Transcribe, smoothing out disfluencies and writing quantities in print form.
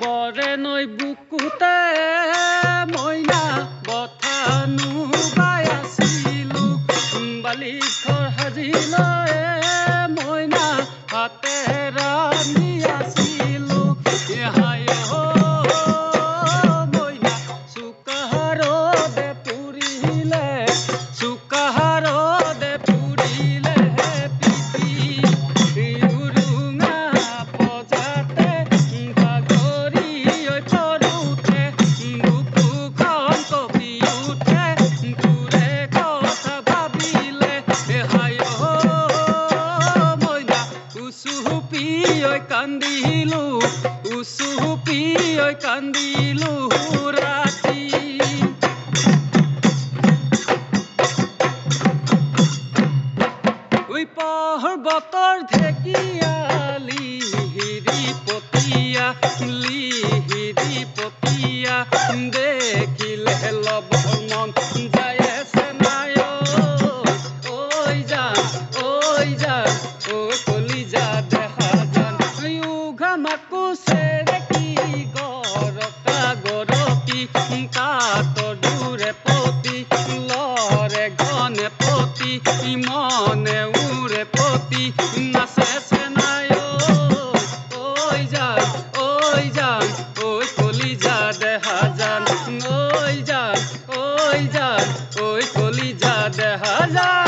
বৰে নৈ বুকুতে মইনা বঠানো বাই আছিলো বালিখৰ সাজিলৈ মইনা হাতে ৰান্ধি আছিলো হায় মইনা চুকাহাৰদে পুৰিলে চুকাহাৰদে পুৰিলে পিঠি উৰুঙা পজাতে বাগৰি পৰোঁতে বুকুখন কঁপি উঠে তোৰে কথা ভাবিলে হায় মইনা উচুপি কান্দিলো উচুপি কান্দিলো ৰাতি পৰ্বতৰ ঢেকিয়ালি হিৰি পতিয়া দেখিলে লব মন যায় চেনাই ঐ জান ঐ কলিজা দেখা জান ঘামাকো চেৰেকি গৰকা গৰকি কাতৰ দূৰে পতি লৰে ঘনে পতি মনে উৰে পতি নাচে চেনাই ঐ জান ঐ কলিজা দেখা জান ঐ জান ঐ কলিজা দেখা জান